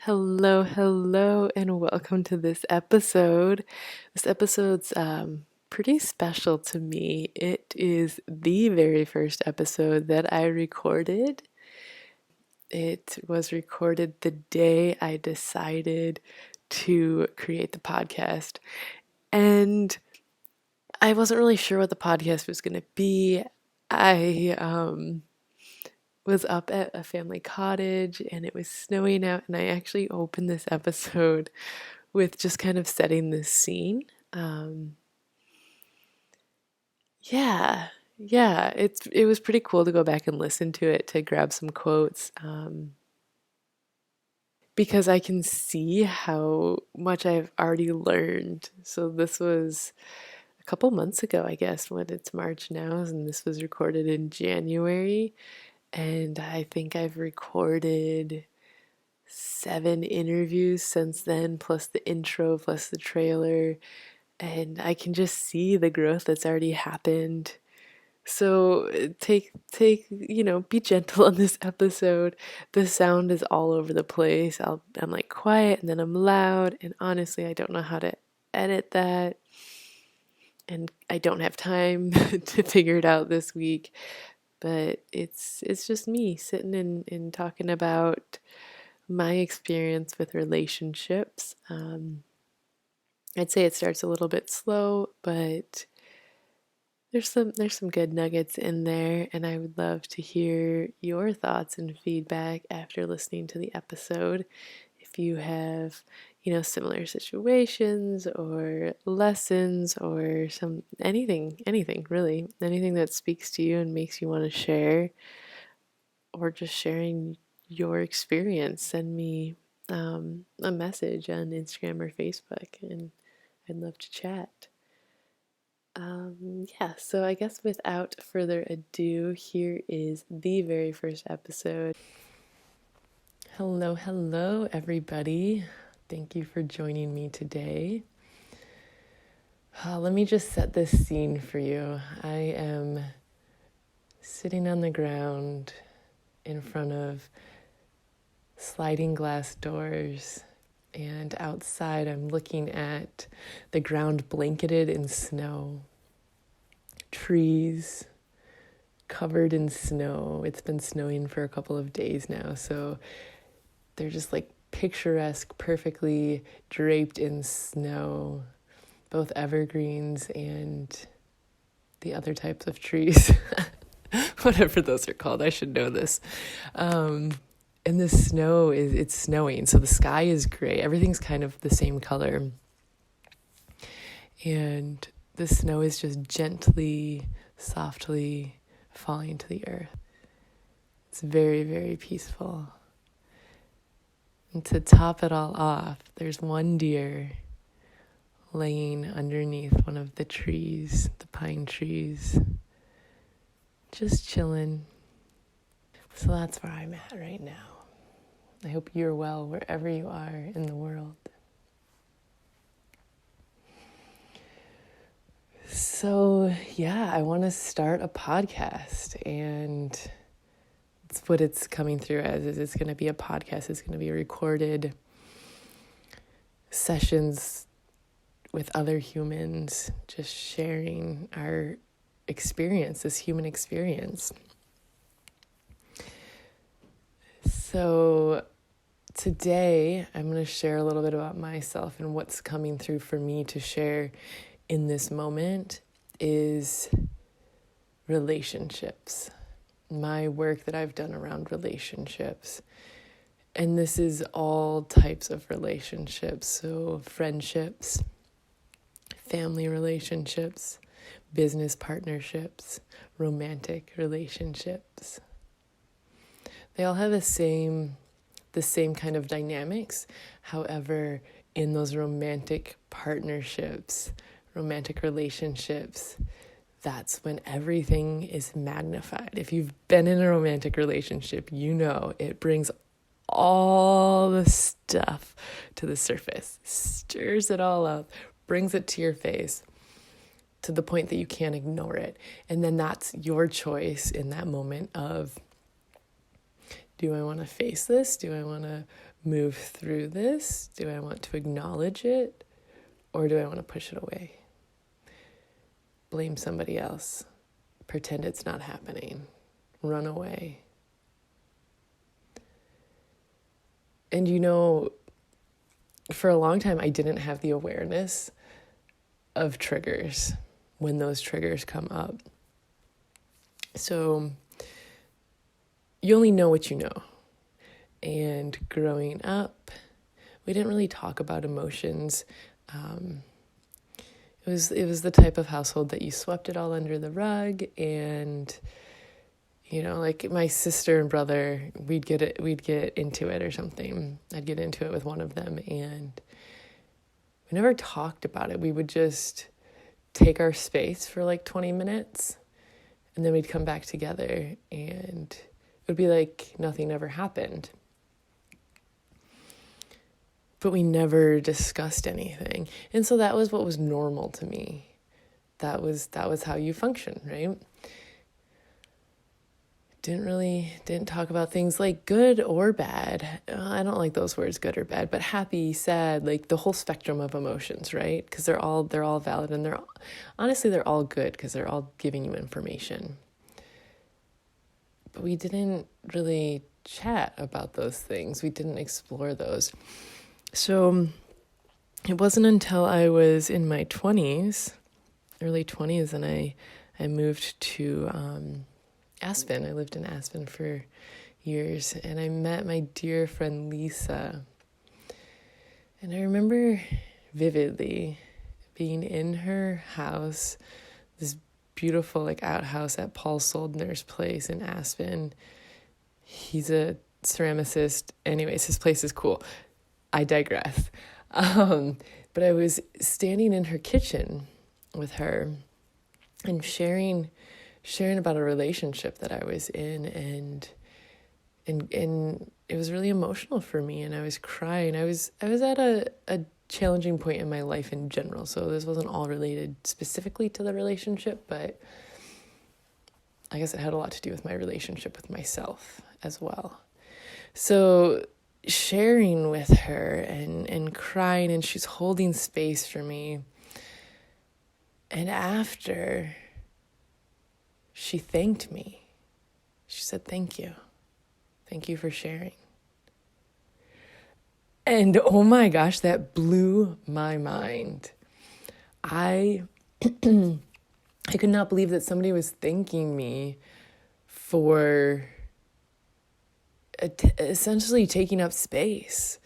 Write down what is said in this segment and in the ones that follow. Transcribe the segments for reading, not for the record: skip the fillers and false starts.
Hello, and welcome to this episode. This episode's pretty special to me. It is the very first episode that I recorded. It was recorded the day I decided to create the podcast. And I wasn't really sure what the podcast was going to be. I was up at a family cottage and it was snowing out, and I actually opened this episode with just kind of setting this scene. Um, yeah, it was pretty cool to go back and listen to it to grab some quotes, because I can see how much I've already learned. So this was a couple months ago, I guess, when it's March now, and this was recorded in January, and I think I've recorded 7 interviews since then, plus the intro, plus the trailer, and I can just see the growth that's already happened. So be gentle on this episode. The sound is all over the place. I'm like quiet and then I'm loud, and honestly, I don't know how to edit that, and I don't have time to figure it out this week. But it's just me sitting and talking about my experience with relationships. I'd say it starts a little bit slow, but there's some good nuggets in there, and I would love to hear your thoughts and feedback after listening to the episode. If you have, similar situations or lessons or anything really, anything that speaks to you and makes you want to share, or just sharing your experience, send me a message on Instagram or Facebook, and I'd love to chat. So I guess without further ado, here is the very first episode. Hello, everybody. Thank you for joining me today. Let me just set this scene for you. I am sitting on the ground in front of sliding glass doors, and outside I'm looking at the ground blanketed in snow, trees covered in snow. It's been snowing for a couple of days now, so they're just like picturesque, perfectly draped in snow, both evergreens and the other types of trees. Whatever those are called, I should know this. And the snow it's snowing, so the sky is gray. Everything's kind of the same color. And the snow is just gently, softly falling to the earth. It's very, very peaceful. And to top it all off, there's one deer laying underneath one of the trees, the pine trees, just chilling. So that's where I'm at right now. I hope you're well wherever you are in the world. So, I want to start a podcast, and it's what it's coming through as. It's going to be a podcast. It's going to be recorded sessions with other humans, just sharing our experience, this human experience. So today I'm going to share a little bit about myself, and what's coming through for me to share in this moment is relationships, my work that I've done around relationships. And this is all types of relationships, so friendships, family relationships, business partnerships, romantic relationships. They all have the same kind of dynamics. However, in those romantic partnerships, romantic relationships, that's when everything is magnified. If you've been in a romantic relationship, you know it brings all the stuff to the surface, stirs it all up, brings it to your face to the point that you can't ignore it. And then that's your choice in that moment of, do I want to face this? Do I want to move through this? Do I want to acknowledge it? Or do I want to push it away? Blame somebody else. Pretend it's not happening. Run away. And for a long time, I didn't have the awareness of triggers when those triggers come up. So you only know what you know. And growing up, we didn't really talk about emotions. It was the type of household that you swept it all under the rug, and like my sister and brother, we'd get into it or something. I'd get into it with one of them, and we never talked about it. We would just take our space for like 20 minutes, and then we'd come back together, and it would be like nothing ever happened. But we never discussed anything. And so that was what was normal to me. That was how you function, right? Didn't talk about things like good or bad. I don't like those words, good or bad, but happy, sad, like the whole spectrum of emotions, right? Because they're all valid, and they're all good because they're all giving you information. But we didn't really chat about those things. We didn't explore those. So it wasn't until I was in my early 20s, and I moved to Aspen. I lived in Aspen for years, and I met my dear friend Lisa. And I remember vividly being in her house, this beautiful like outhouse at Paul Soldner's place in Aspen. He's a ceramicist. Anyways, his place is cool. I digress. But I was standing in her kitchen with her and sharing about a relationship that I was in, and it was really emotional for me, and I was crying. I was at a challenging point in my life in general, so this wasn't all related specifically to the relationship, but I guess it had a lot to do with my relationship with myself as well. So sharing with her and crying, and she's holding space for me. And after, she thanked me. She said, "Thank you. Thank you for sharing." And oh my gosh, that blew my mind. I could not believe that somebody was thanking me for essentially taking up space.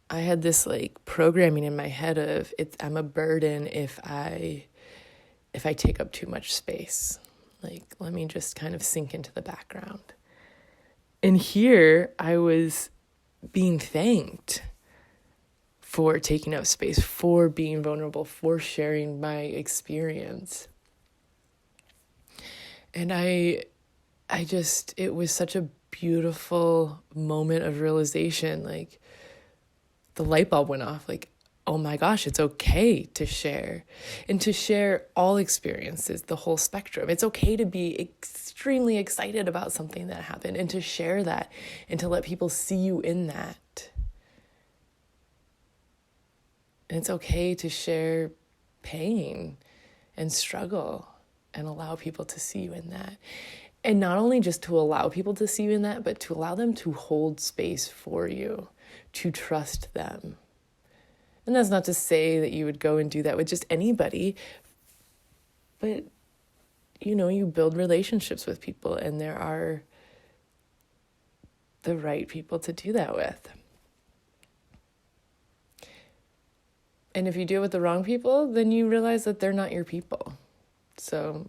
I had this like programming in my head of I'm a burden if I take up too much space. Like, let me just kind of sink into the background. And here I was being thanked for taking up space, for being vulnerable, for sharing my experience. And it was such a beautiful moment of realization. Like, the light bulb went off. Like, oh my gosh, it's okay to share, and to share all experiences, the whole spectrum. It's okay to be extremely excited about something that happened, and to share that, and to let people see you in that. And it's okay to share pain and struggle and allow people to see you in that. And not only just to allow people to see you in that, but to allow them to hold space for you, to trust them. And that's not to say that you would go and do that with just anybody, but, you build relationships with people, and there are the right people to do that with. And if you do it with the wrong people, then you realize that they're not your people. So,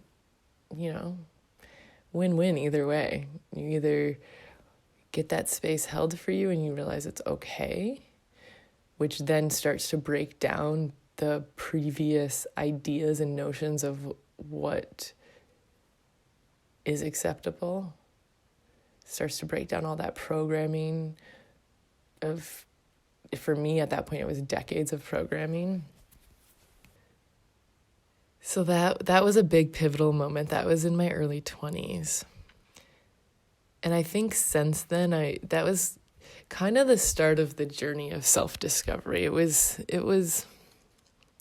win-win either way. You either get that space held for you and you realize it's okay, which then starts to break down the previous ideas and notions of what is acceptable. Starts to break down all that programming of, for me at that point, it was decades of programming. So that was a big pivotal moment. That was in my early 20s. And I think since then, that was kind of the start of the journey of self-discovery. It was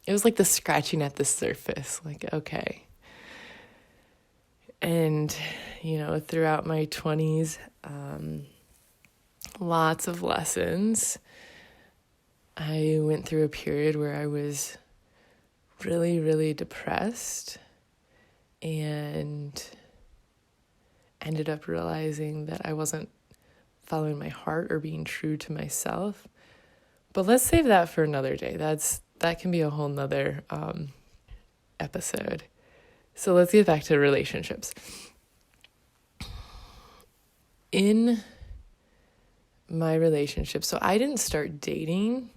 like the scratching at the surface, like, okay. And, throughout my 20s, lots of lessons. I went through a period where I was really, really depressed and ended up realizing that I wasn't following my heart or being true to myself. But let's save that for another day. That can be a whole nother episode. So let's get back to relationships. In my relationship, so I didn't start dating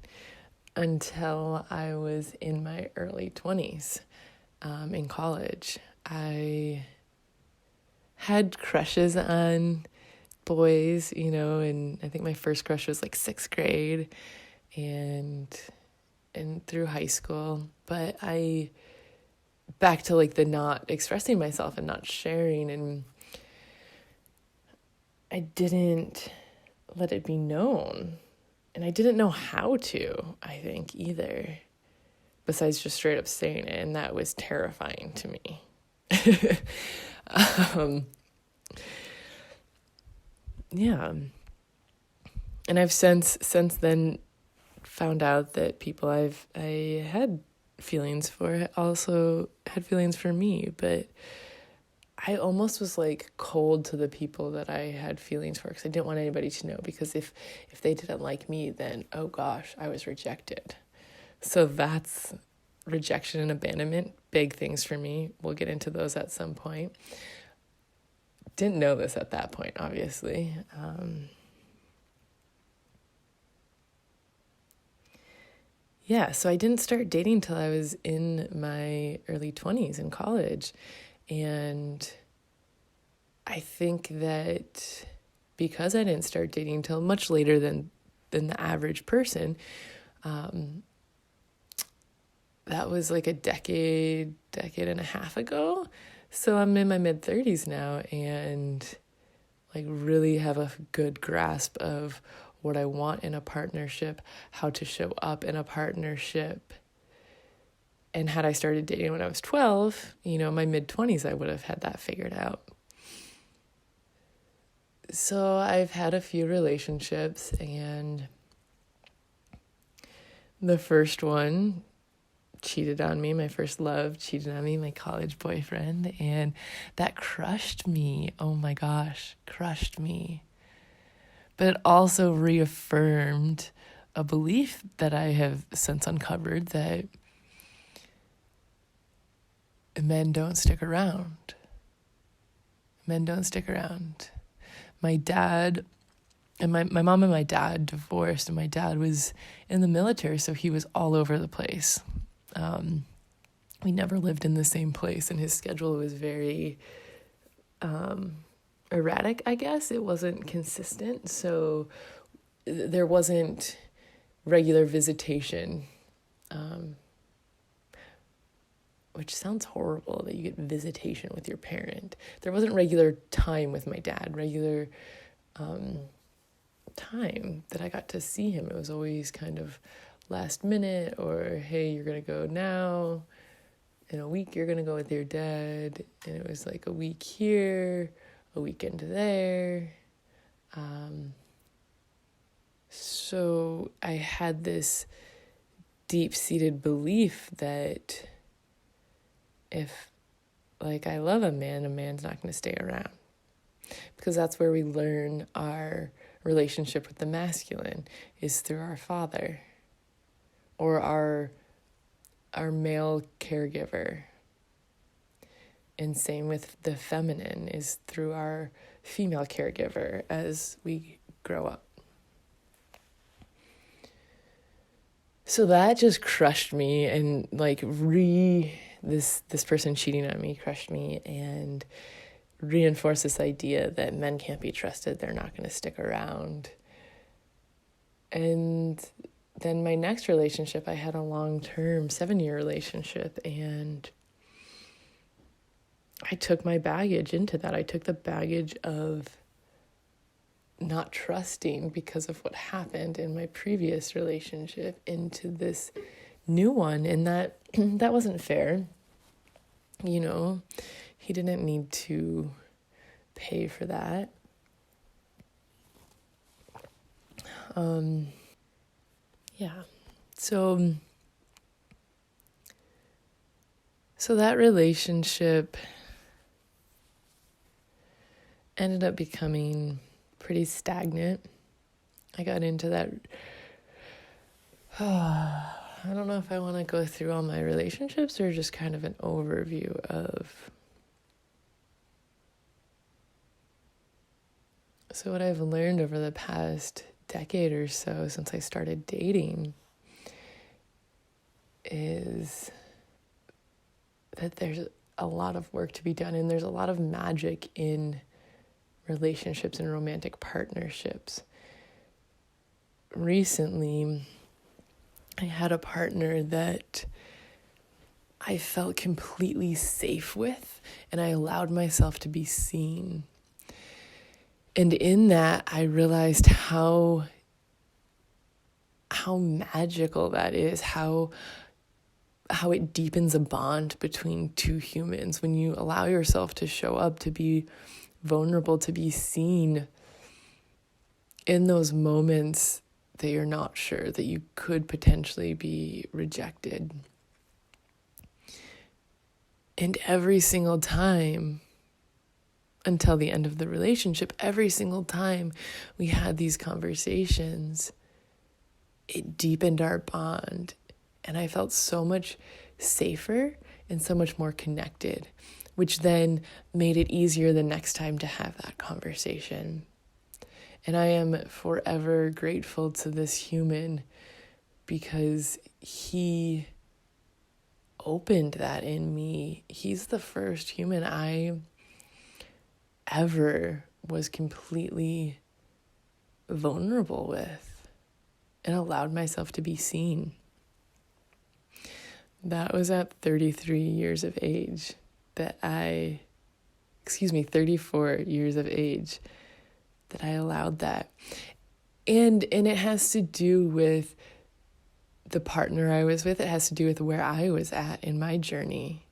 until I was in my early 20s in college. I had crushes on boys, and I think my first crush was like 6th grade and through high school. But back to like the not expressing myself and not sharing, and I didn't let it be known. And I didn't know how to, I think, either, besides just straight up saying it. And that was terrifying to me. Yeah. And I've since then found out that people I had feelings for also had feelings for me, but I almost was like cold to the people that I had feelings for because I didn't want anybody to know, because if they didn't like me, then, oh gosh, I was rejected. So that's rejection and abandonment, big things for me. We'll get into those at some point. Didn't know this at that point, obviously. So I didn't start dating till I was in my early 20s in college. And I think that because I didn't start dating till much later than the average person, that was like a decade and a half ago. So I'm in my mid-30s now and like really have a good grasp of what I want in a partnership, how to show up in a partnership. And had I started dating when I was 12, my mid-20s, I would have had that figured out. So I've had a few relationships, and the first one cheated on me. My first love cheated on me, my college boyfriend, and that crushed me. Oh my gosh, crushed me. But it also reaffirmed a belief that I have since uncovered, that men don't stick around. Men don't stick around. My dad and my mom and my dad divorced, and my dad was in the military, so he was all over the place. We never lived in the same place, and his schedule was very erratic, I guess. It wasn't consistent, so there wasn't regular visitation, which sounds horrible that you get visitation with your parent. There wasn't regular time with my dad, regular time that I got to see him. It was always kind of last minute, or, hey, you're going to go now. In a week, you're going to go with your dad. And it was like a week here, a weekend there. So I had this deep-seated belief that if, I love a man's not going to stay around. Because that's where we learn our relationship with the masculine, is through our father or our male caregiver. And same with the feminine, is through our female caregiver as we grow up. So that just crushed me, and this person cheating on me crushed me and reinforced this idea that men can't be trusted, they're not going to stick around. And then my next relationship, I had a long-term 7-year relationship, and I took my baggage into that. I took the baggage of not trusting because of what happened in my previous relationship into this new one, and that that wasn't fair. You know, he didn't need to pay for that. Yeah. So that relationship ended up becoming pretty stagnant. I got into that. I don't know if I want to go through all my relationships or just kind of an overview of. So what I've learned over the past decade or so since I started dating is that there's a lot of work to be done, and there's a lot of magic in relationships and romantic partnerships. Recently, I had a partner that I felt completely safe with, and I allowed myself to be seen. And in that, I realized how magical that is, how it deepens a bond between two humans when you allow yourself to show up, to be vulnerable, to be seen in those moments that you're not sure, that you could potentially be rejected. And every single time, until the end of the relationship, every single time we had these conversations, it deepened our bond. And I felt so much safer and so much more connected, which then made it easier the next time to have that conversation. And I am forever grateful to this human because he opened that in me. He's the first human I ever was completely vulnerable with and allowed myself to be seen. That was at 33 years of age 34 years of age that I allowed that. And it has to do with the partner I was with. It has to do with where I was at in my journey.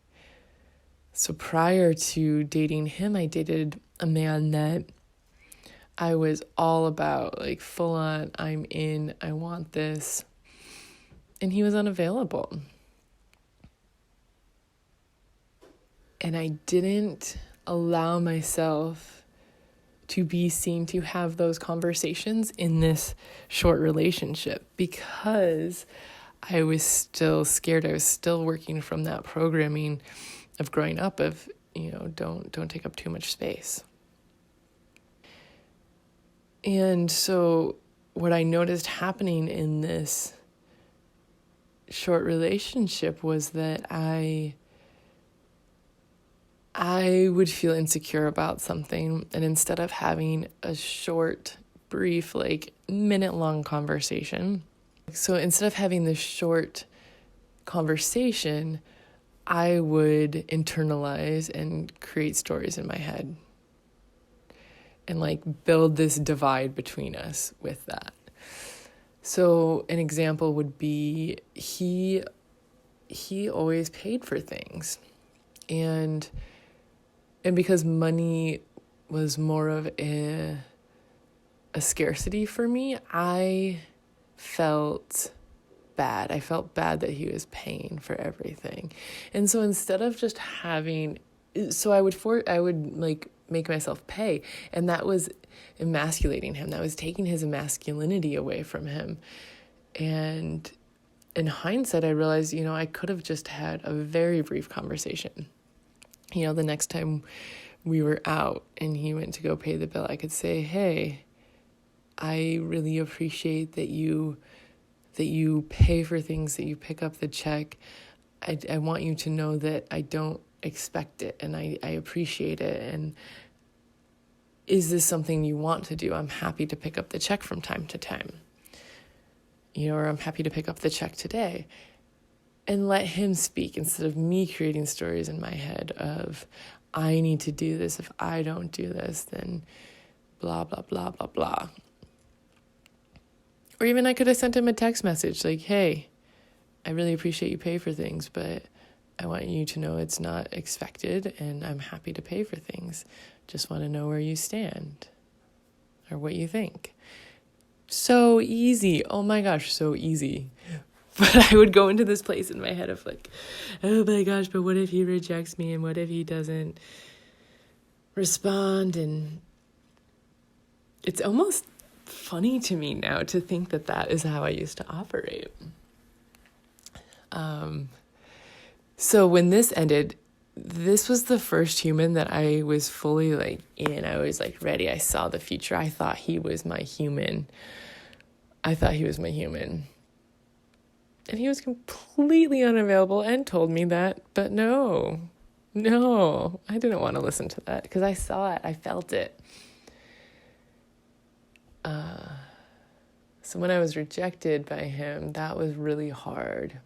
So prior to dating him, I dated a man that I was all about, like full on, I'm in, I want this. And he was unavailable. And I didn't allow myself to be seen, to have those conversations in this short relationship because I was still scared. I was still working from that programming of growing up of, don't take up too much space. And so what I noticed happening in this short relationship was that I would feel insecure about something, and instead of having a short, brief, minute-long conversation, so instead of having this short conversation, I would internalize and create stories in my head and build this divide between us with that. So an example would be he always paid for things, and because money was more of a scarcity for me, I felt bad. I felt bad that he was paying for everything. And so instead of just having, I would make myself pay. And that was emasculating him. That was taking his masculinity away from him. And in hindsight, I realized, I could have just had a very brief conversation. The next time we were out and he went to go pay the bill, I could say, hey, I really appreciate that you pay for things, that you pick up the check. I want you to know that I don't expect it and I appreciate it. And is this something you want to do? I'm happy to pick up the check from time to time. Or I'm happy to pick up the check today. And let him speak instead of me creating stories in my head of, I need to do this. If I don't do this, then blah, blah, blah, blah, blah. Or even I could have sent him a text message like, hey, I really appreciate you pay for things, but I want you to know it's not expected and I'm happy to pay for things. Just want to know where you stand or what you think. So easy. Oh my gosh, so easy. But I would go into this place in my head of like, oh my gosh, but what if he rejects me and what if he doesn't respond? And it's almost funny to me now to think that that is how I used to operate. So when this ended, this was the first human that I was fully like in. I was like ready. I saw the future. I thought he was my human. And he was completely unavailable and told me that, but no, I didn't want to listen to that because I saw it. I felt it. So when I was rejected by him, that was really hard.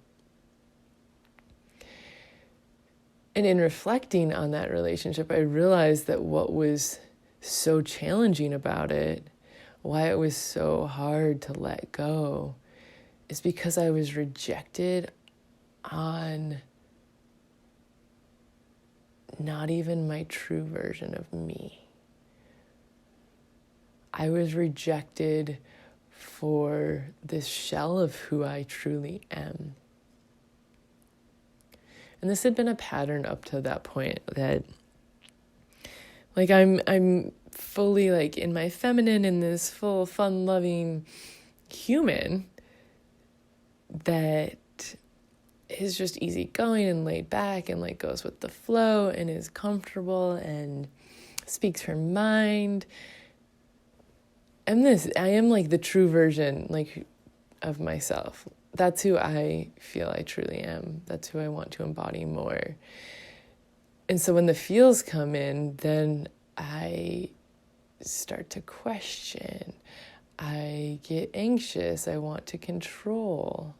And in reflecting on that relationship, I realized that what was so challenging about it, why it was so hard to let go, is because I was rejected on not even my true version of me. I was rejected for this shell of who I truly am. And this had been a pattern up to that point that like I'm fully like in my feminine, in this full fun-loving human that is just easygoing and laid back and like goes with the flow and is comfortable and speaks her mind. I am like the true version like of myself. That's who I feel I truly am. That's who I want to embody more. And so when the feels come in, then I start to question. I get anxious. I want to control.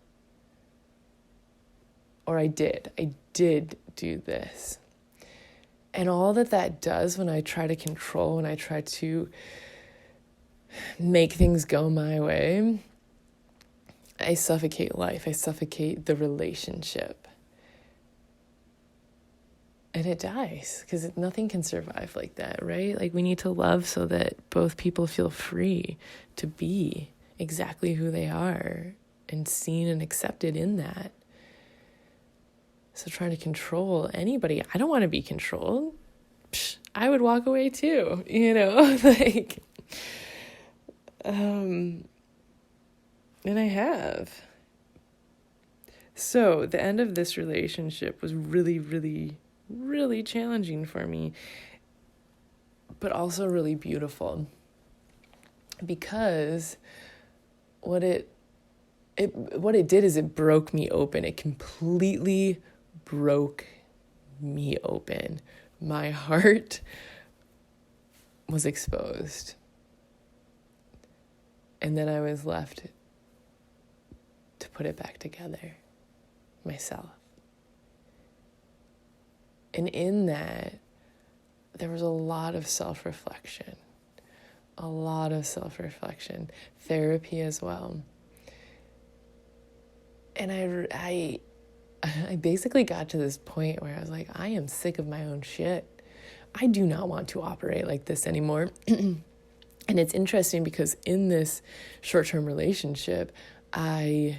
Or I did do this. And all that does when I try to control, when I try to make things go my way, I suffocate life. I suffocate the relationship. And it dies because nothing can survive like that, right? Like we need to love so that both people feel free to be exactly who they are and seen and accepted in that. So trying to control anybody, I don't want to be controlled. I would walk away too, like, and I have. So the end of this relationship was really, really, really challenging for me, but also really beautiful because what it did is it broke me open. It completely broke me open. My heart was exposed. And then I was left to put it back together myself. And in that, there was a lot of self-reflection. Therapy as well. And I basically got to this point where I was like, I am sick of my own shit. I do not want to operate like this anymore. And it's interesting because in this short-term relationship, I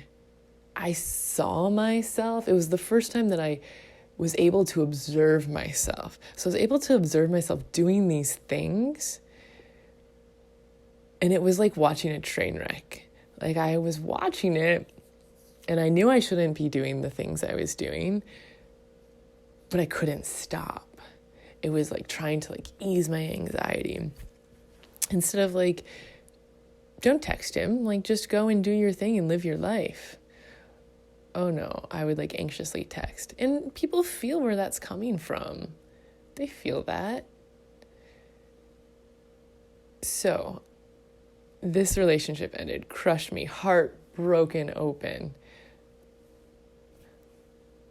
saw myself. It was the first time that I was able to observe myself. So I was able to observe myself doing these things. And it was like watching a train wreck. Like I was watching it and I knew I shouldn't be doing the things I was doing, but I couldn't stop. It was like trying to like ease my anxiety. Instead of like, don't text him, like just go and do your thing and live your life. Oh no, I would like anxiously text. And people feel where that's coming from. They feel that. So this relationship ended, crushed me, heart broken open.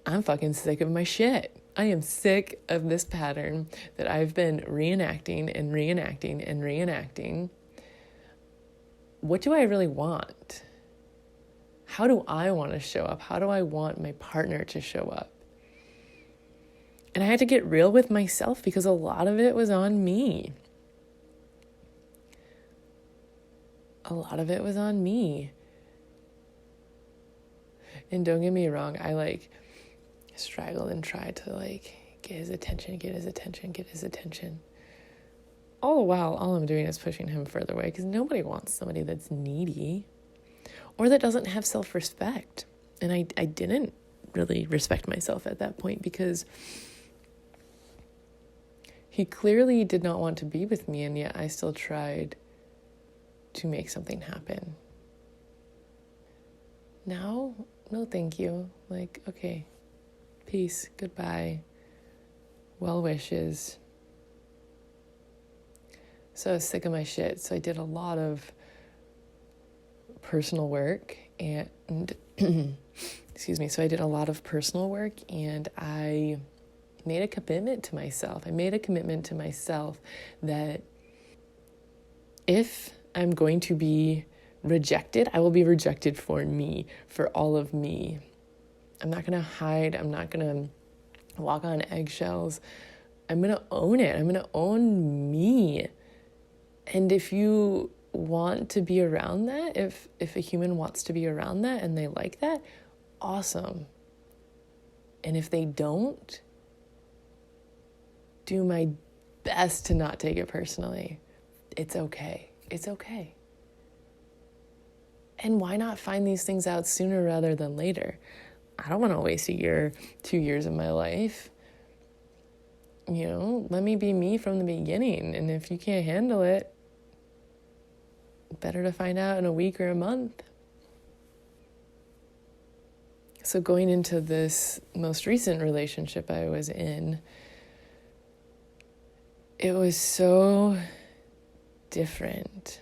I'm fucking sick of my shit. I am sick of this pattern that I've been reenacting and reenacting and reenacting. What do I really want? How do I want to show up? How do I want my partner to show up? And I had to get real with myself because a lot of it was on me. A lot of it was on me. And don't get me wrong, I struggled and tried to get his attention. All the while, all I'm doing is pushing him further away because nobody wants somebody that's needy or that doesn't have self-respect. And I didn't really respect myself at that point because he clearly did not want to be with me, and yet I still tried to make something happen. Now, no thank you. Okay, peace, goodbye, well wishes. So I was sick of my shit. So I did a lot of personal work and So I did a lot of personal work and I made a commitment to myself. That if I'm going to be rejected, I will be rejected for me, for all of me. I'm not going to hide. I'm not going to walk on eggshells. I'm going to own it. I'm going to own me. And if you want to be around that, if a human wants to be around that and they like that, awesome. And if they don't, do my best to not take it personally. It's okay. It's okay. And why not find these things out sooner rather than later? I don't want to waste a year, 2 years of my life. Let me be me from the beginning. And if you can't handle it, better to find out in a week or a month. So going into this most recent relationship I was in, it was so different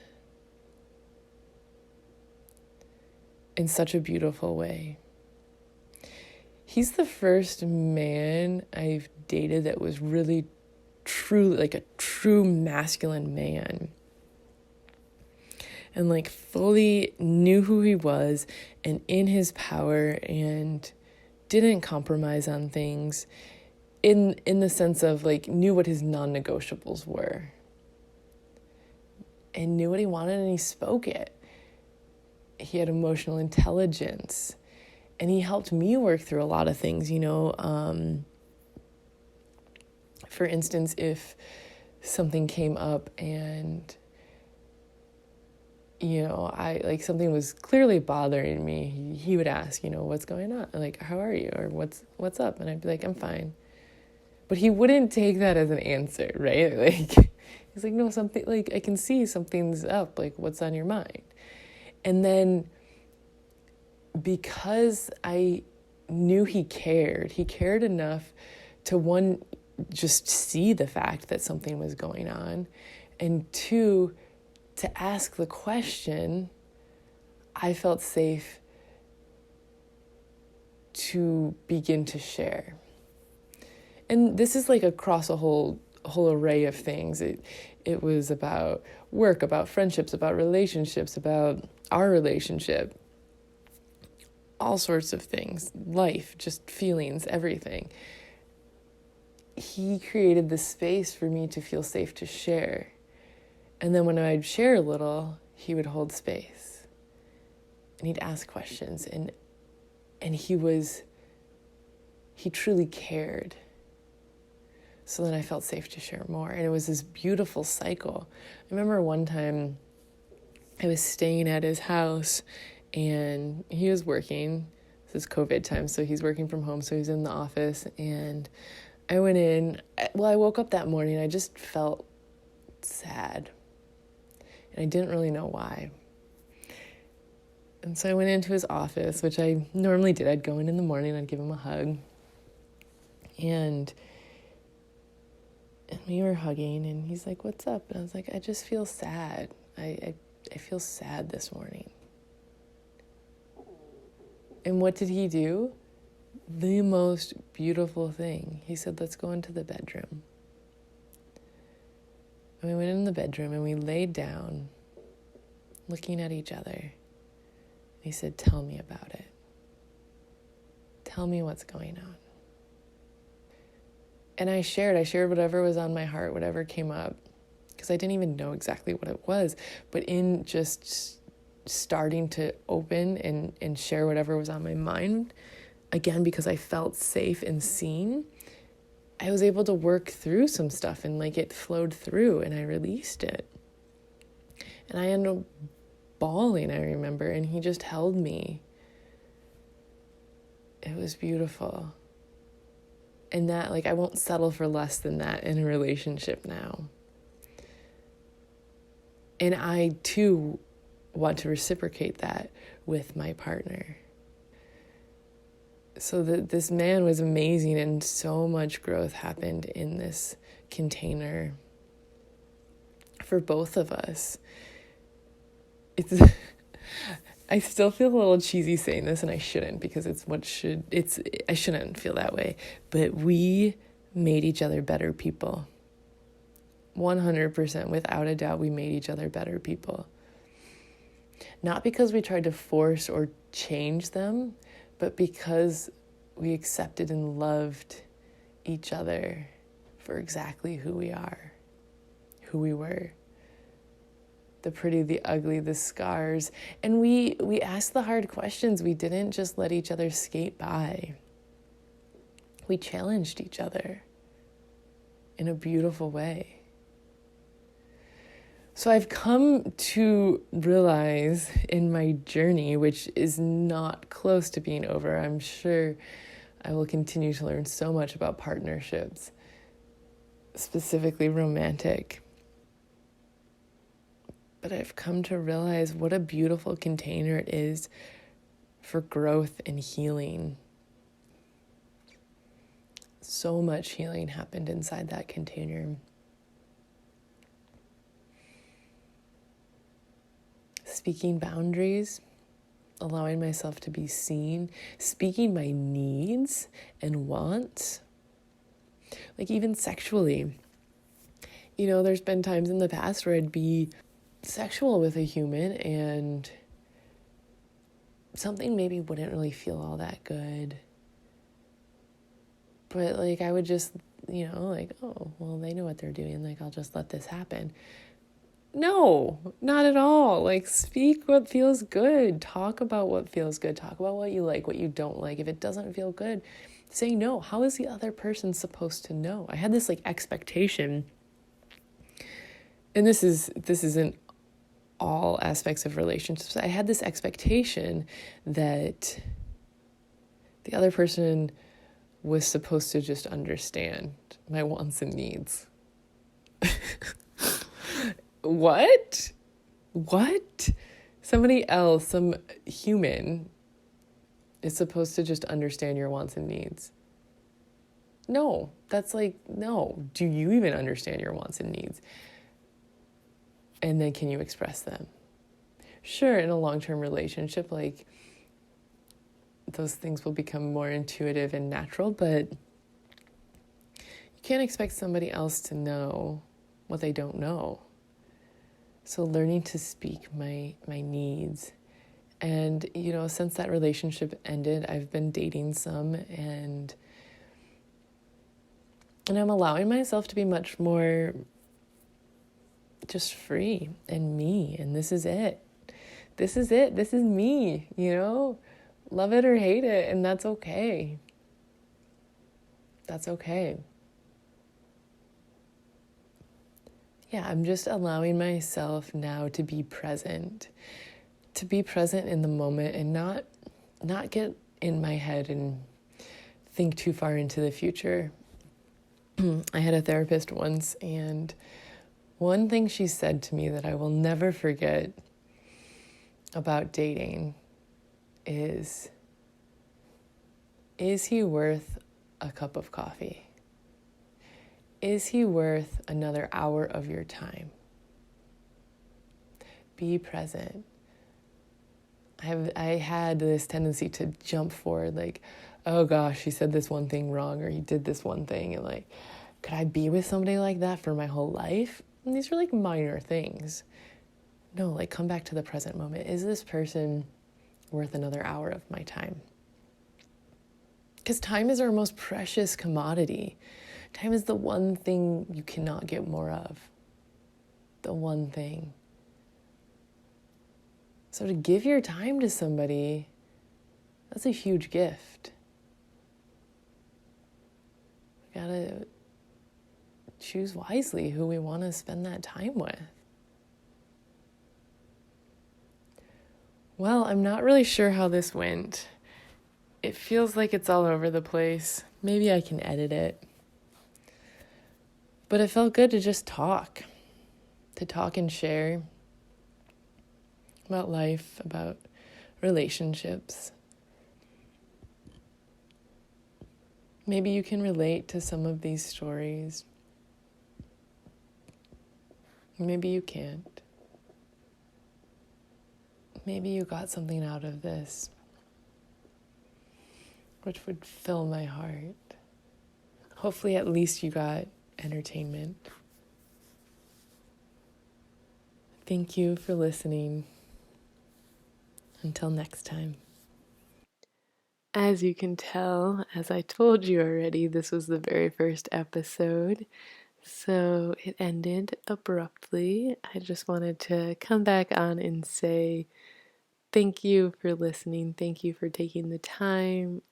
in such a beautiful way. He's the first man I've dated that was really truly a true masculine man. And fully knew who he was and in his power and didn't compromise on things in the sense of knew what his non-negotiables were and knew what he wanted and he spoke it. He had emotional intelligence and he helped me work through a lot of things, for instance, if something came up and I something was clearly bothering me, he would ask, what's going on? How are you? Or what's up? And I'd be I'm fine. But he wouldn't take that as an answer, right? He's no, something, I can see something's up, what's on your mind? And then because I knew he cared enough to, one, just see the fact that something was going on, and two, to ask the question, I felt safe to begin to share. And this is across a whole array of things. It was about work, about friendships, about relationships, about our relationship, all sorts of things, life, just feelings, everything. He created the space for me to feel safe to share. And then when I'd share a little, he would hold space and he'd ask questions and he truly cared. So then I felt safe to share more. And it was this beautiful cycle. I remember one time I was staying at his house and he was working. This is COVID time, so he's working from home, so he's in the office. And I went in. I woke up that morning. I just felt sad. And I didn't really know why. And so I went into his office, which I normally did. I'd go in the morning, I'd give him a hug. And we were hugging, and he's like, what's up? And I was like, I just feel sad. I feel sad this morning. And what did he do? the most beautiful thing. He said, let's go into the bedroom. And we went in the bedroom and we laid down looking at each other. He said, tell me about it. Tell me what's going on. And I shared whatever was on my heart, whatever came up, because I didn't even know exactly what it was. But in just starting to open and share whatever was on my mind, again, because I felt safe and seen, I was able to work through some stuff and like it flowed through and I released it. And I ended up bawling, I remember, and he just held me. It was beautiful. And that, like, I won't settle for less than that in a relationship now. And I, too, want to reciprocate that with my partner. So this man was amazing, and so much growth happened in this container for both of us. I still feel a little cheesy saying this, and I shouldn't, because I shouldn't feel that way. But we made each other better people. 100%, without a doubt, we made each other better people. Not because we tried to force or change them, but because we accepted and loved each other for exactly who we are, who we were. The pretty, the ugly, the scars. And we asked the hard questions. We didn't just let each other skate by. We challenged each other in a beautiful way. So I've come to realize in my journey, which is not close to being over, I'm sure I will continue to learn so much about partnerships, specifically romantic. But I've come to realize what a beautiful container it is for growth and healing. So much healing happened inside that container. Speaking boundaries, allowing myself to be seen, speaking my needs and wants, like even sexually. You know, there's been times in the past where I'd be sexual with a human and something maybe wouldn't really feel all that good. But like I would just, like, oh, well, they know what they're doing. Like, I'll just let this happen. No, not at all. Like, speak what feels good. Talk about what feels good. Talk about what you like, what you don't like. If it doesn't feel good, say no. How is the other person supposed to know? I had this like expectation, and this isn't all aspects of relationships. I had this expectation that the other person was supposed to just understand my wants and needs. What? Somebody else, some human, is supposed to just understand your wants and needs. No, that's like, no. Do you even understand your wants and needs? And then can you express them? Sure, in a long-term relationship, like, those things will become more intuitive and natural, but you can't expect somebody else to know what they don't know. So learning to speak my needs. And, since that relationship ended, I've been dating some, and I'm allowing myself to be much more just free and me. And this is it. This is me, Love it or hate it, and that's okay. That's okay. Yeah, I'm just allowing myself now to be present in the moment and not get in my head and think too far into the future. I had a therapist once, and one thing she said to me that I will never forget about dating is he worth a cup of coffee? Is he worth another hour of your time? Be present. I had this tendency to jump forward, like, oh gosh, he said this one thing wrong, or he did this one thing, and like, could I be with somebody like that for my whole life? And these are like minor things. No, like, come back to the present moment. Is this person worth another hour of my time? Because time is our most precious commodity. Time is the one thing you cannot get more of. The one thing. So to give your time to somebody, that's a huge gift. We gotta choose wisely who we want to spend that time with. Well, I'm not really sure how this went. It feels like it's all over the place. Maybe I can edit it. But it felt good to just talk and share about life, about relationships. Maybe you can relate to some of these stories. Maybe you can't. Maybe you got something out of this, which would fill my heart. Hopefully, at least you got entertainment. Thank you for listening. Until next time. As you can tell, as I told you already, this was the very first episode. So it ended abruptly. I just wanted to come back on and say thank you for listening. Thank you for taking the time.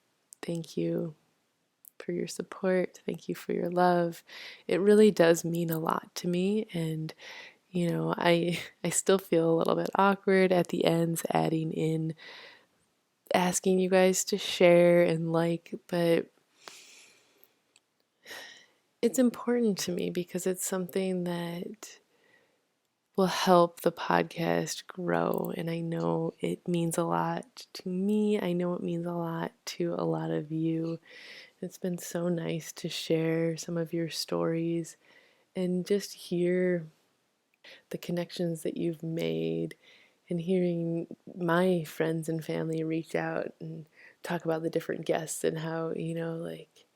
Thank you for your support. Thank you for your love. It really does mean a lot to me. And, you know, I still feel a little bit awkward at the ends adding in asking you guys to share and like, but it's important to me because it's something that will help the podcast grow. And I know it means a lot to me. I know it means a lot to a lot of you. It's been so nice to share some of your stories and just hear the connections that you've made and hearing my friends and family reach out and talk about the different guests and how, you know, like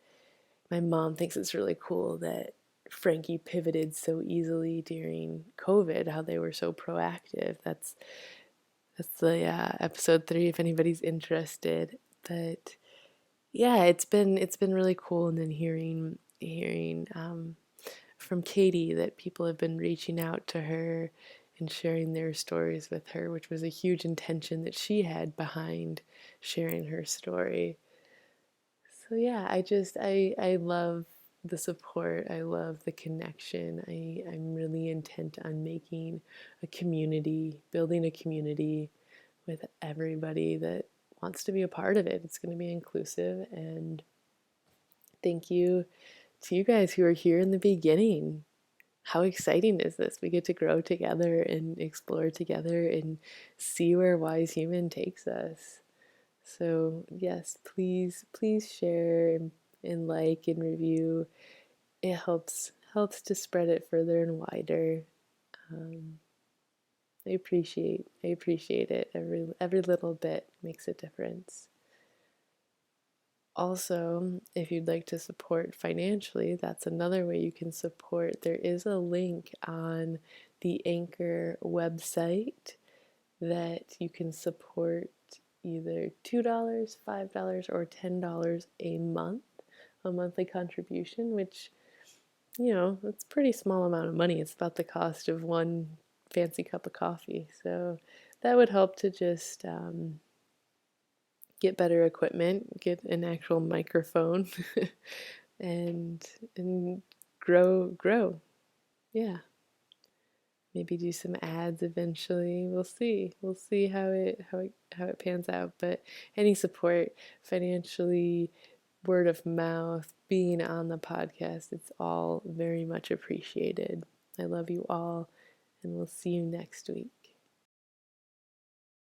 my mom thinks it's really cool that Frankie pivoted so easily during COVID, how they were so proactive. That's the episode 3 if anybody's interested. But yeah, it's been really cool, and then hearing from Katie that people have been reaching out to her and sharing their stories with her, which was a huge intention that she had behind sharing her story. So yeah, I love the support. I love the connection. I'm really intent on making a community, building a community with everybody that wants to be a part of it. It's going to be inclusive, and thank you to you guys who are here in the beginning. How exciting is this? We get to grow together and explore together and see where Wise Human takes us. So yes, please share and like and review. It helps to spread it further and wider. I appreciate it. Every little bit makes a difference. Also, if you'd like to support financially, that's another way you can support. There is a link on the Anchor website that you can support either $2, $5, or $10 a month, a monthly contribution, which, you know, it's a pretty small amount of money. It's about the cost of one fancy cup of coffee. So that would help to just get better equipment, get an actual microphone, and grow. Yeah. Maybe do some ads eventually. We'll see. We'll see how it pans out. But any support financially, word of mouth, being on the podcast, it's all very much appreciated. I love you all, and we'll see you next week.